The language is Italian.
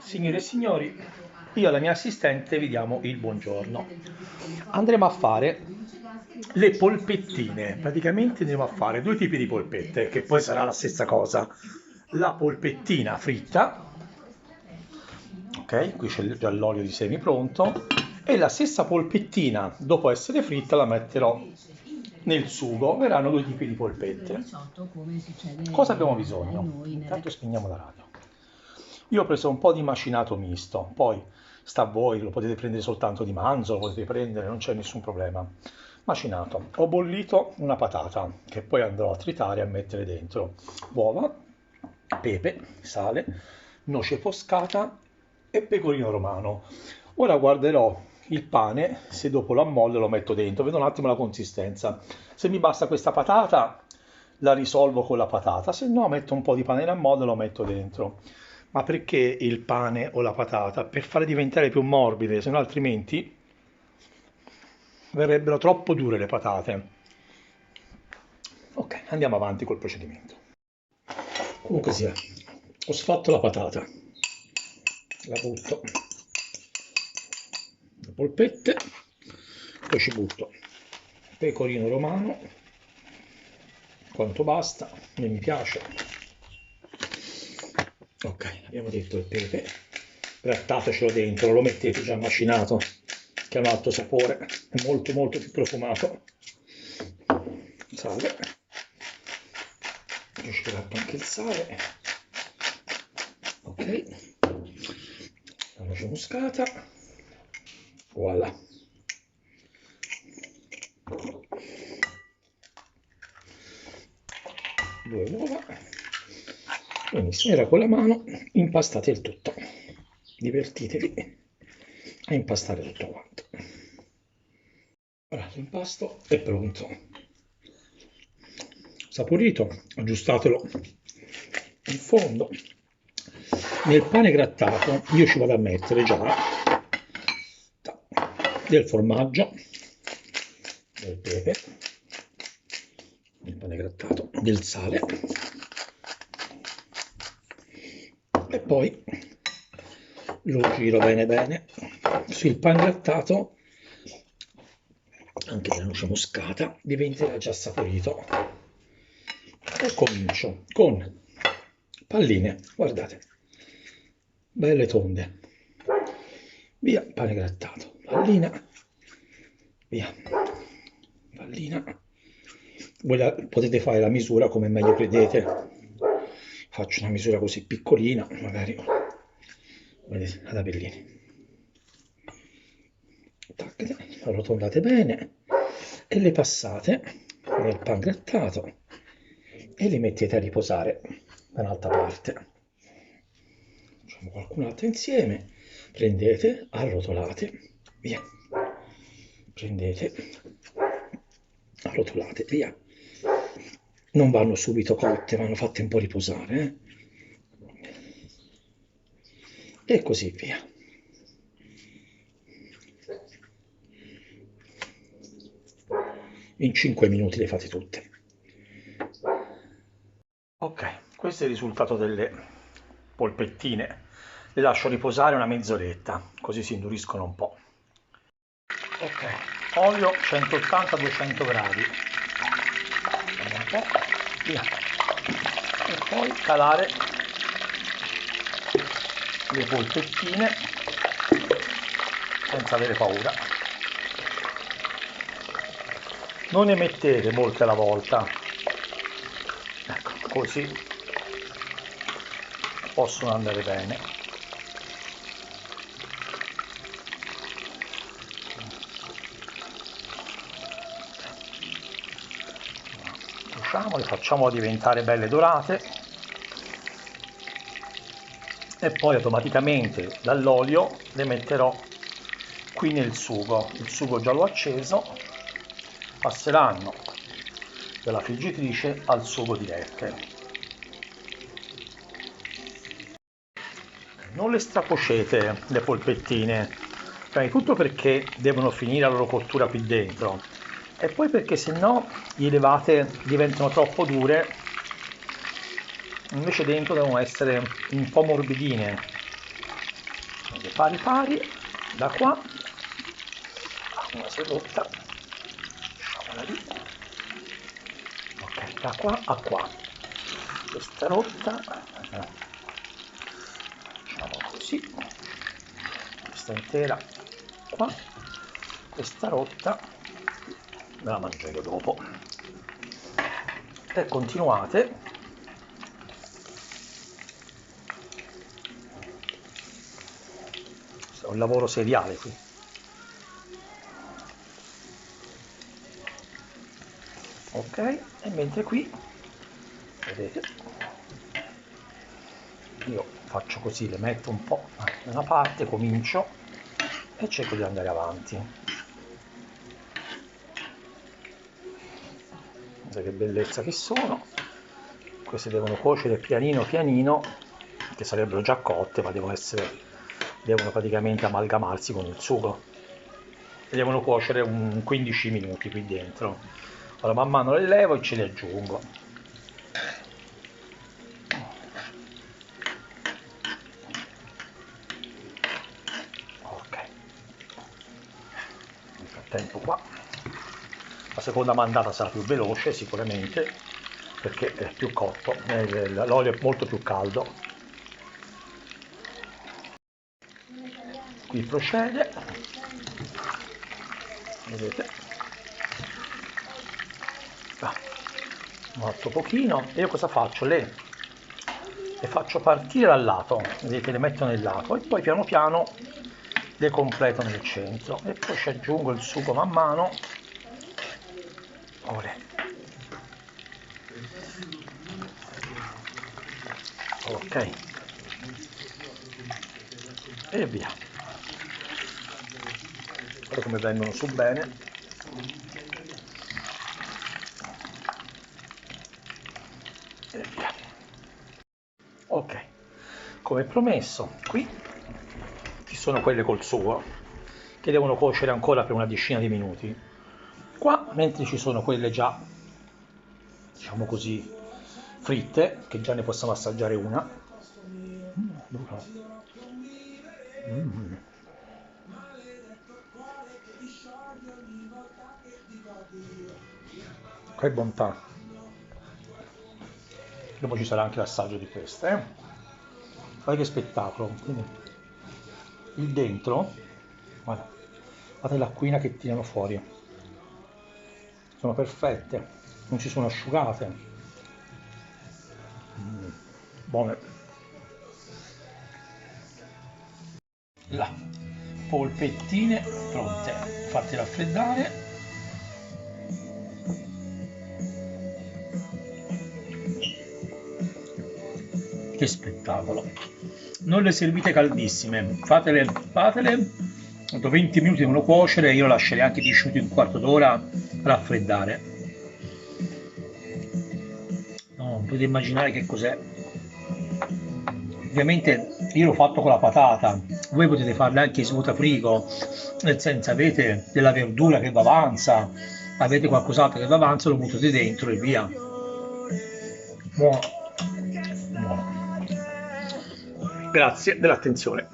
Signore e signori, io e la mia assistente vi diamo il buongiorno. Andremo a fare le polpettine. Praticamente andremo a fare due tipi di polpette, che poi sarà la stessa cosa. La polpettina fritta, ok? Qui c'è già l'olio di semi pronto, e la stessa polpettina, dopo essere fritta, la metterò nel sugo. Verranno due tipi di polpette. Cosa abbiamo bisogno? Intanto spegniamo la radio. Io ho preso un po' di macinato misto, poi sta a voi, lo potete prendere soltanto di manzo, lo potete prendere, non c'è nessun problema. Macinato. Ho bollito una patata che poi andrò a tritare e a mettere dentro. Uova, pepe, sale, noce moscata e pecorino romano. Ora guarderò il pane, se dopo lo ammollo lo metto dentro, vedo un attimo la consistenza. Se mi basta questa patata la risolvo con la patata, se no metto un po' di pane in ammollo e lo metto dentro. Ma perché il pane o la patata? Per farle diventare più morbide, se no altrimenti verrebbero troppo dure le patate. Ok, andiamo avanti col procedimento. Comunque sia, ho sfatto la patata, la butto, le polpette, poi ci butto pecorino romano, quanto basta, non mi piace. Ok, abbiamo detto il pepe, grattatecelo dentro, lo mettete già macinato, che ha un altro sapore, è molto molto più profumato. Sale, io ci gratto anche il sale, ok, la noce moscata, voilà. Due uova, benissimo, era con la mano, impastate il tutto, divertitevi a impastare tutto quanto. Ora l'impasto è pronto, saporito, aggiustatelo in fondo. Nel pane grattato io ci vado a mettere già del formaggio, del pepe, del pane grattato, del sale e poi lo giro bene bene sul pan grattato, anche la noce moscata diventerà già saporito. E comincio con palline, guardate, belle tonde, via pane grattato, pallina, via pallina. Voi potete fare la misura come meglio credete, faccio una misura così piccolina, magari vedete, ad apellini. Arrotondate bene e le passate nel pan grattato e li mettete a riposare da un'altra parte. Facciamo qualcun'altra insieme, prendete, arrotolate, via, prendete, arrotolate, via. Non vanno subito cotte, vanno fatte un po' riposare, e così via. In 5 minuti le fate tutte. Ok, questo è il risultato delle polpettine. Le lascio riposare una mezz'oretta, così si induriscono un po'. Ok, olio 180-200 gradi. Un po', via. E poi calare le polpettine senza avere paura. Non ne mettete molte alla volta, ecco, così possono andare bene. Lasciamo, le facciamo diventare belle dorate e poi automaticamente dall'olio le metterò qui nel sugo. Il sugo già l'ho acceso, passeranno dalla friggitrice al sugo dirette. Non le stracuocete le polpettine, prima di tutto perché devono finire la loro cottura qui dentro e poi perché se no gli levate diventano troppo dure, invece dentro devono essere un po' morbidine. pari da qua, una si è rotta, lasciamola lì, ok, da qua a qua, questa è rotta, facciamo così, questa intera qua, questa rotta me la mangio io dopo, e continuate. È un lavoro seriale qui. Ok, e mentre qui, vedete, io faccio così, le metto un po' da una parte, comincio e cerco di andare avanti. Guardate che bellezza che sono. Queste devono cuocere pianino pianino, che sarebbero già cotte, ma devono praticamente amalgamarsi con il sugo e devono cuocere un 15 minuti qui dentro. Allora man mano le levo e ce le aggiungo. Ok, nel frattempo qua la seconda mandata sarà più veloce sicuramente perché è più cotto, l'olio è molto più caldo. Qui procede, vedete, un altro pochino, e io cosa faccio? Le faccio partire dal lato, vedete, le metto nel lato e poi piano piano le completo nel centro e poi ci aggiungo il sugo man mano. Ok, e via. Guardate come vengono su bene. E via. Ok, come promesso, qui ci sono quelle col sugo che devono cuocere ancora per una decina di minuti. Qua, mentre ci sono quelle già, diciamo così, fritte, che già ne possiamo assaggiare una. Che bontà. Dopo ci sarà anche l'assaggio di queste. Guarda che spettacolo. Quindi, il dentro, guarda, guardate l'acquina che tirano fuori. Sono perfette, non si sono asciugate. Buone. Là, polpettine pronte, fatte raffreddare. Che spettacolo. Non le servite caldissime, fatele dopo 20 minuti devono cuocere, io lascerei anche 10 minuti, un quarto d'ora raffreddare. No, potete immaginare che cos'è. Ovviamente io l'ho fatto con la patata, voi potete farle anche svuota frigo, nel senso avete della verdura che vi avanza, avete qualcos'altro che vi avanza, lo buttate dentro e via. Buono. Buono. Grazie dell'attenzione.